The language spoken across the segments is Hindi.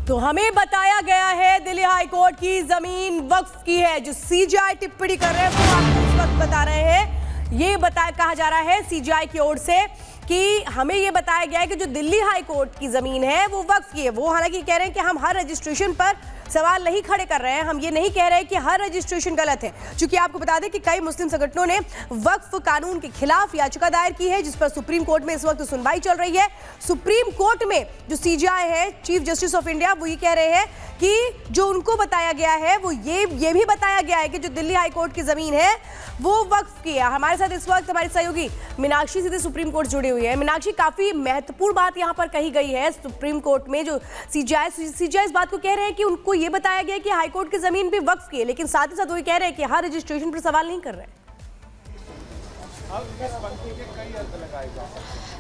तो हमें बताया गया है दिल्ली हाई कोर्ट की जमीन वक्फ की है। जो सीजीआई टिप्पणी कर रहे हैं वो आपको इस वक्त बता रहे हैं। ये कहा जा रहा है सीजीआई की ओर से कि हमें ये बताया गया है कि जो दिल्ली हाई कोर्ट की जमीन है वो वक्फ की है। वो हालांकि कह रहे हैं कि हम हर रजिस्ट्रेशन पर सवाल नहीं खड़े कर रहे हैं, हम ये नहीं कह रहे कि हर रजिस्ट्रेशन गलत है। क्योंकि आपको बता दें कि कई मुस्लिम संगठनों ने वक्फ कानून के खिलाफ याचिका दायर की है, जिस पर सुप्रीम कोर्ट में इस वक्त सुनवाई चल रही है। सुप्रीम कोर्ट में जो सीजीआई है, चीफ जस्टिस ऑफ इंडिया, वो ये कह रहे हैं कि जो उनको बताया गया है वो ये भी बताया गया है कि जो दिल्ली हाई कोर्ट की जमीन है वो वक्फ की है। हमारे साथ इस वक्त हमारी सहयोगी मीनाक्षी सीधे सुप्रीम कोर्ट जुड़ी हुई है। मीनाक्षी, काफी महत्वपूर्ण बात यहाँ पर कही गई है सुप्रीम कोर्ट में। जो सीजीआई इस बात को कह रहे हैं कि उनको ये बताया गया कि हाई कोर्ट की जमीन भी वक्फ की है, लेकिन साथ ही साथ वो कह रहे हैं कि हर रजिस्ट्रेशन पर सवाल नहीं कर रहे हैं।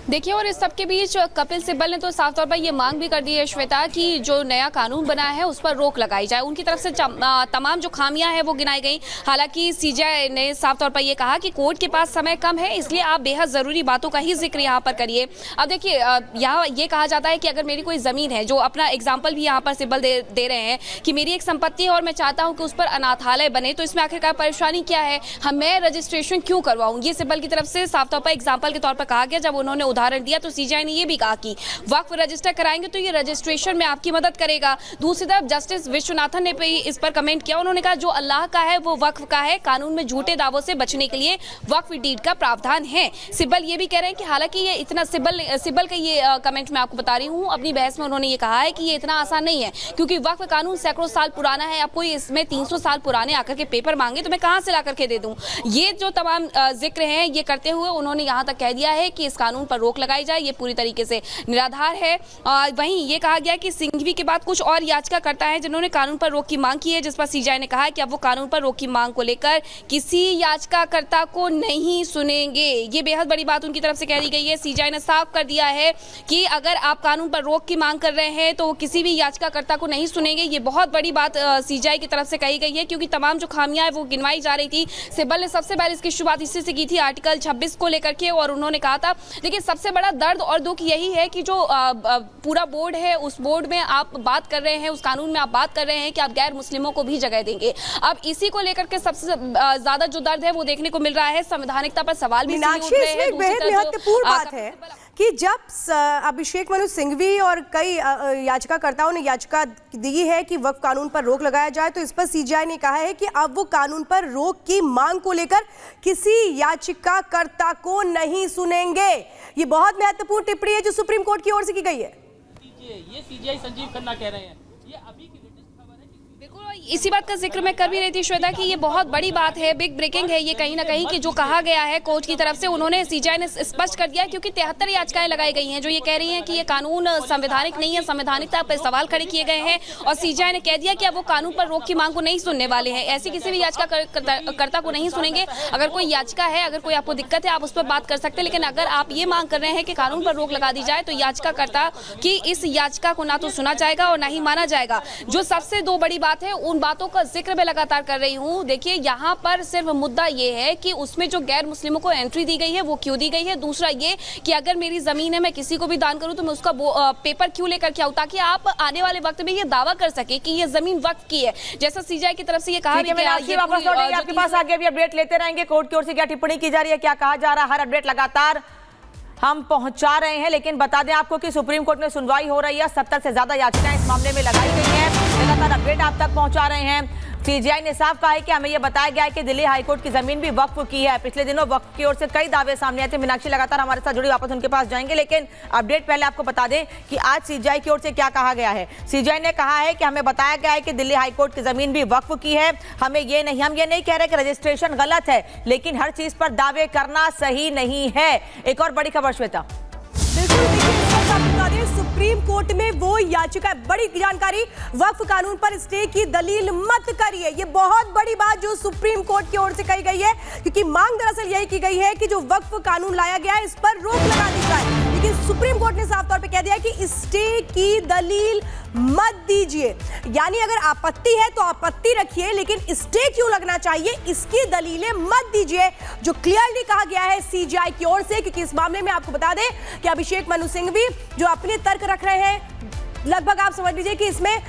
देखिए, और इस सब के बीच कपिल सिब्बल ने तो साफ तौर पर ये मांग भी कर दी है श्वेता कि जो नया कानून बना है उस पर रोक लगाई जाए। उनकी तरफ से तमाम जो खामियां हैं वो गिनाई गई। हालांकि सीजीआई ने साफ तौर पर ये कहा कि कोर्ट के पास समय कम है, इसलिए आप बेहद ज़रूरी बातों का ही जिक्र यहाँ पर करिए। अब देखिए, यहाँ ये कहा जाता है कि अगर मेरी कोई ज़मीन है, जो अपना एग्जाम्पल भी यहाँ पर सिब्बल दे रहे हैं कि मेरी एक संपत्ति है और मैं चाहता हूँ कि उस पर अनाथालय बने, तो इसमें आखिरकार परेशानी क्या है, मैं रजिस्ट्रेशन क्यों करवाऊँ। ये सिब्बल की तरफ से साफ तौर पर एग्जाम्पल के तौर पर कहा गया। जब उन्होंने उदाहरण दिया तो सीजीआई ने यह भी कहा कि वक्फ रजिस्टर कराएंगे तो ये रजिस्ट्रेशन में आपकी मदद करेगा। दूसरी तरफ जस्टिस विश्वनाथन ने भी इस पर कमेंट किया। उन्होंने कहा जो अल्लाह का है वो वक्फ का है, कानून में झूठे दावों से बचने के लिए वक्फ डीड का प्रावधान है। सिब्बल ये भी कह रहे हैं कि हालांकि ये इतना सिब्बल का ये कमेंट मैं आपको बता रही हूँ, अपनी बहस में उन्होंने ये कहा है कि ये इतना आसान नहीं है, क्योंकि वक्फ कानून सैकड़ों साल पुराना है। अब कोई इसमें 300 साल पुराने आकर के पेपर मांगे तो मैं कहाँ से ला करके दे दूँ। ये जो तमाम जिक्र हैं ये करते हुए उन्होंने यहाँ तक कह दिया है कि इस कानून पर रोक लगाई जाए, ये पूरी तरीके से निराधार है। वहीं ये कहा गया कि सिंघवी के बाद कुछ और याचिकाकर्ता हैं जिन्होंने कानून पर रोक की मांग की है, जिस पर सीजीआई ने कहा है कि अब वो कानून पर रोक की मांग को लेकर किसी याचिकाकर्ता को नहीं सुनेंगे। ये बेहद बड़ी बात उनकी तरफ से कह दी गई है। सीजीआई ने साफ कर दिया है कि अगर आप कानून पर रोक की मांग कर रहे हैं तो वो किसी भी याचिकाकर्ता को नहीं सुनेंगे। ये बहुत बड़ी बात सीजीआई की तरफ से कही गई है, क्योंकि तमाम जो खामियां हैं वो गिनवाई जा रही थी। सिब्बल ने सबसे पहले इसकी शुरुआत इसी से की थी, आर्टिकल 26 को लेकर के, और उन्होंने कहा था देखिए सबसे बड़ा दर्द और दुख यही है कि जो पूरा बोर्ड है उस बोर्ड में आप बात कर रहे हैं, उस कानून में आप बात कर रहे हैं कि आप गैर मुस्लिमों को भी जगह देंगे। अब इसी को लेकर के सबसे ज्यादा जो दर्द है वो देखने को मिल रहा है। संवैधानिकता पर सवाल भी उठ रहे हैं। बेहद महत्वपूर्ण बात है कि जब अभिषेक मनु सिंघवी और कई याचिकाकर्ताओं ने याचिका दी है कि वक्फ कानून पर रोक लगाया जाए, तो इस पर सीजीआई ने कहा है कि अब वो कानून पर रोक की मांग को लेकर किसी याचिकाकर्ता को नहीं सुनेंगे। ये बहुत महत्वपूर्ण टिप्पणी है जो सुप्रीम कोर्ट की ओर से की गई है। ये सीजीआई संजीव खन्ना कह रहे हैं, ये अभी की बिल्कुल इसी बात का जिक्र मैं कर भी रही थी श्वेता कि ये बहुत बड़ी बात है, बिग ब्रेकिंग है ये कहीं ना कहीं, कि जो कहा गया है कोर्ट की तरफ से, उन्होंने सीजीआई ने स्पष्ट कर दिया, क्योंकि 73 याचिकाएं लगाई गई हैं जो ये कह रही हैं कि ये कानून संवैधानिक नहीं है, संवैधानिकता पर सवाल खड़े किए गए हैं, और सीजीआई ने कह दिया कि अब वो कानून पर रोक की मांग को नहीं सुनने वाले हैं। ऐसी किसी भी याचिकाकर्ता को नहीं सुनेंगे। अगर कोई याचिका है, अगर कोई आपको दिक्कत है, आप उस पर बात कर सकते हैं, लेकिन अगर आप ये मांग कर रहे हैं कि कानून पर रोक लगा दी जाए तो याचिकाकर्ता की इस याचिका को ना तो सुना जाएगा और ना ही माना जाएगा। जो सबसे दो बड़ी बात है उन बातों का जिक्र मैं लगातार कर रही हूं। देखिए, यहाँ पर सिर्फ मुद्दा ये है कि उसमें जो गैर मुस्लिमों को एंट्री दी गई है वो क्यों दी गई है। दूसरा ये कि अगर मेरी जमीन है, मैं किसी को भी दान करूं तो मैं उसका पेपर क्यों लेकर के आऊं, ताकि आप आने वाले वक्त में ये दावा कर सके कि ये जमीन वक्फ की है, जैसा सीजीआई की तरफ से ये कहा गया। आपके पास आगे भी अपडेट लेते रहेंगे, कोर्ट की ओर से क्या टिप्पणी की जा रही है, क्या कहा जा रहा है, हर अपडेट लगातार हम पहुंचा रहे हैं। लेकिन बता दें आपको कि सुप्रीम कोर्ट में सुनवाई हो रही है, 70 से ज्यादा याचिकाएं इस मामले में लगाई गई हैं। लगातार अपडेट आप तक पहुंचा रहे हैं। सीजीआई ने साफ कहा है कि हमें यह बताया गया है कि दिल्ली हाईकोर्ट की जमीन भी वक्फ की है। पिछले दिनों वक्फ की ओर से कई दावे सामने आए थे। मीनाक्षी लगातार हमारे साथ जुड़ी, वापस उनके पास जाएंगे, लेकिन अपडेट पहले आपको बता दें कि आज सीजीआई की ओर से क्या कहा गया है। सीजीआई ने कहा है कि हमें बताया गया है कि दिल्ली हाईकोर्ट की जमीन भी वक्फ की है। हम ये नहीं कह रहे कि रजिस्ट्रेशन गलत है, लेकिन हर चीज पर दावे करना सही नहीं है। एक और बड़ी खबर श्वेता, सुप्रीम कोर्ट में वो याचिका, बड़ी जानकारी, वक्फ कानून पर स्टे की दलील मत करिए। ये बहुत बड़ी बात जो सुप्रीम कोर्ट की ओर से कही गई है, क्योंकि मांग दरअसल यही की गई है कि जो वक्फ कानून लाया गया है इस पर रोक लगा दी जाए, लेकिन सुप्रीम कोर्ट ने साफ तौर पे कह दिया कि स्टे की दलील मत दीजिए। यानी अगर आपत्ति है तो आपत्ति रखिए, लेकिन स्टे क्यों लगना चाहिए इसकी दलीलें मत दीजिए, जो क्लियरली कहा गया है सीजीआई की ओर से। क्योंकि इस मामले में आपको बता दें कि अभिषेक मनु सिंघवी जो अपने तर्क रख रहे हैं, लगभग आप समझ लीजिए कि इसमें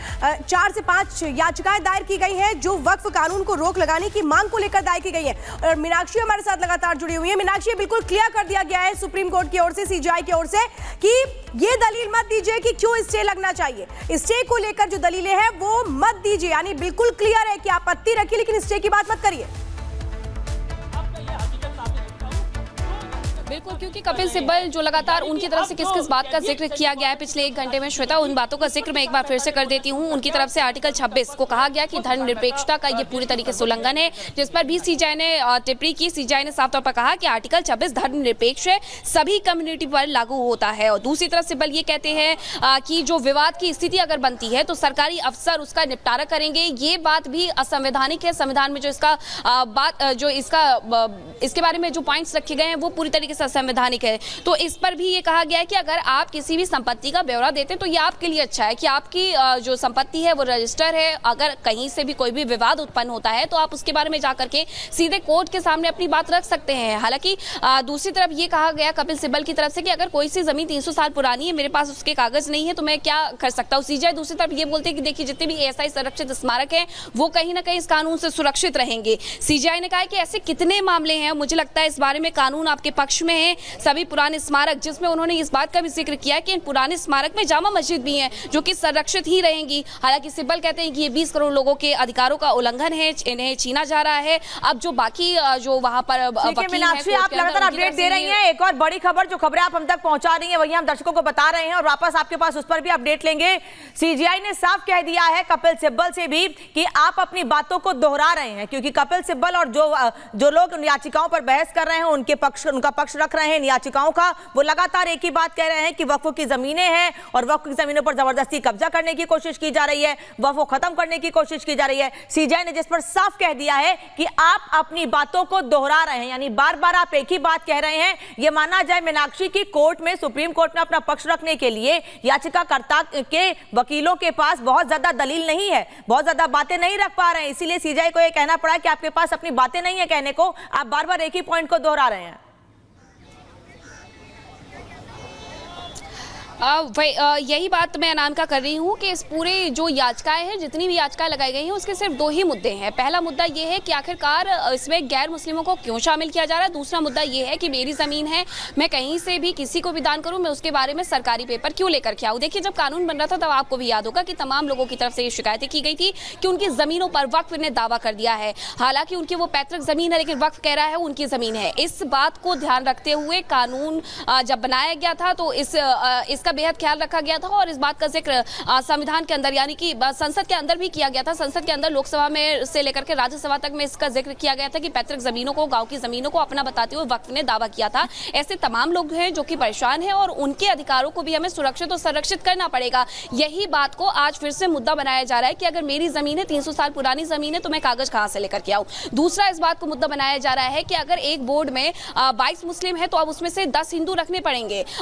4 से 5 याचिकाएं दायर की गई हैं जो वक्फ कानून को रोक लगाने की मांग को लेकर दायर की गई है। और मीनाक्षी हमारे साथ लगातार जुड़ी हुई है। मीनाक्षी, बिल्कुल क्लियर कर दिया गया है सुप्रीम कोर्ट की ओर से, सीजेआई की ओर से, कि ये दलील मत दीजिए कि क्यों स्टे लगना चाहिए। स्टे को लेकर जो दलीलें हैं वो मत दीजिए, यानी बिल्कुल क्लियर है कि आपत्ति रखिए लेकिन स्टे की बात मत करिए। बिल्कुल, क्योंकि कपिल सिब्बल जो लगातार उनकी तरफ से किस किस बात का जिक्र किया गया है पिछले 1 घंटे में, श्वेता, उन बातों का जिक्र मैं एक बार फिर से कर देती हूं। उनकी तरफ से आर्टिकल 26 को कहा गया कि धर्मनिरपेक्षता का ये पूरी तरीके से उल्लंघन है, जिस पर भी सीजेआई ने टिप्पणी की। सीजेआई ने साफ तौर पर कहा कि आर्टिकल 26 धर्मनिरपेक्ष है, सभी कम्युनिटी पर लागू होता है। और दूसरी तरफ सिब्बल ये कहते हैं कि जो विवाद की स्थिति अगर बनती है तो सरकारी अफसर उसका निपटारा करेंगे। ये बात भी असंवैधानिक है। संविधान में जो इसके बारे में जो पॉइंट्स रखे गए हैं वो पूरी तरीके से असंवैधानिक है। तो इस पर भी ये कहा गया है कि अगर आप किसी भी संपत्ति का ब्यौरा देते हैं तो ये आपके लिए अच्छा है कि आपकी जो संपत्ति है वो रजिस्टर है। अगर कहीं से भी कोई भी विवाद उत्पन्न होता है तो आप उसके बारे में जाकर के सीधे कोर्ट के सामने अपनी बात रख सकते हैं। हालांकि दूसरी तरफ ये कहा गया कपिल सिब्बल की तरफ से कि अगर कोई सी जमीन 300 साल पुरानी है, मेरे पास उसके कागज नहीं है, तो मैं क्या कर सकता हूँ। सीजेआई दूसरी तरफ ये बोलते हैं कि देखिए जितने भी एएसआई संरक्षित स्मारक हैं वो कहीं ना कहीं इस कानून से सुरक्षित रहेंगे। सीजेआई ने कहा है कि ऐसे कितने मामले हैं, मुझे लगता है इस बारे में कानून आपके पक्ष में है। सभी पुराने स्मारक, जिसमें उन्होंने इस बात का भी जिक्र किया कि इन पुराने स्मारक में जामा मस्जिद भी हैं जो कि संरक्षित ही रहेंगी। हालांकि सिब्बल कहते हैं कि ये 20 करोड़ लोगों के अधिकारों का उल्लंघन है, इन्हें छीना जा रहा है। अब जो बाकी जो वहां पर मीनाक्षी, आप लगातार अपडेट दे रही हैं। एक और बड़ी खबर, जो खबरें आप हम तक पहुंचा रही हैं वही हम दर्शकों को बता रहे हैं और वापस आपके पास उस पर भी अपडेट लेंगे। सीजेआई ने साफ कह दिया है कपिल सिब्बल से भी कि आप अपनी बातों को दोहरा रहे हैं, क्योंकि कपिल सिब्बल और जो लोग याचिकाओं पर बहस कर रहे हैं उनका पक्ष रख रहे हैं याचिकाओं का, वो लगातार एक ही बात कह रहे हैं कि वक्फ की जमीनें हैं और वक्फ की जमीनों पर जबरदस्ती कब्जा करने की कोशिश की जा रही है, वक्फ को खत्म करने की कोशिश की जा रही है। सीजेआई ने जिस पर साफ कह दिया है कि आप अपनी बातों को दोहरा रहे हैं, यानी बार बार आप एक ही बात कह रहे हैं। यह माना जाए मीनाक्षी की कोर्ट में, सुप्रीम कोर्ट में अपना पक्ष रखने के लिए याचिकाकर्ता के वकीलों के पास बहुत ज्यादा दलील नहीं है, बहुत ज्यादा बातें नहीं रख पा रहे हैं, इसीलिए सीजेआई को यह कहना पड़ा कि आपके पास अपनी बातें नहीं है कहने को, आप बार बार एक ही पॉइंट को दोहरा रहे हैं। यही बात मैं अनामिका कर रही हूँ कि इस पूरे जो याचिकाएं हैं, जितनी भी याचिकाएं लगाई गई हैं, उसके सिर्फ 2 ही मुद्दे हैं। पहला मुद्दा ये है कि आखिरकार इसमें गैर मुस्लिमों को क्यों शामिल किया जा रहा है। दूसरा मुद्दा ये है कि मेरी ज़मीन है, मैं कहीं से भी किसी को भी दान करूँ, मैं उसके बारे में सरकारी पेपर क्यों लेकर के आऊँ। देखिए, जब कानून बन रहा था तब आपको भी याद होगा कि तमाम लोगों की तरफ से ये शिकायतें की गई थी कि उनकी ज़मीनों पर वक्फ ने दावा कर दिया है। हालांकि उनकी वो पैतृक ज़मीन है लेकिन वक्फ कह रहा है उनकी ज़मीन है। इस बात को ध्यान रखते हुए कानून जब बनाया गया था तो इसका बेहद ख्याल रखा था और इस बात का जिक्र संविधान के अंदर, यानी कि संसद के अंदर भी किया गया था। संसद के अंदर, लोकसभा में से लेकर के राज्यसभा तक में इसका जिक्र किया गया था कि पैतृक जमीनों को, गांव की जमीनों को अपना बताते हुए वक्फ ने दावा किया था। ऐसे तमाम लोग हैं जो कि परेशान हैं और उनके अधिकारों को भी हमें सुरक्षित और संरक्षित करना पड़ेगा। यही बात को आज फिर से मुद्दा बनाया जा रहा है कि अगर मेरी जमीन है, 300 साल पुरानी जमीन है, तो मैं कागज कहां से लेकर के आऊं। दूसरा इस बात को मुद्दा बनाया जा रहा है कि अगर एक बोर्ड में 22 मुस्लिम है तो अब उसमें से 10 हिंदू रखने पड़ेंगे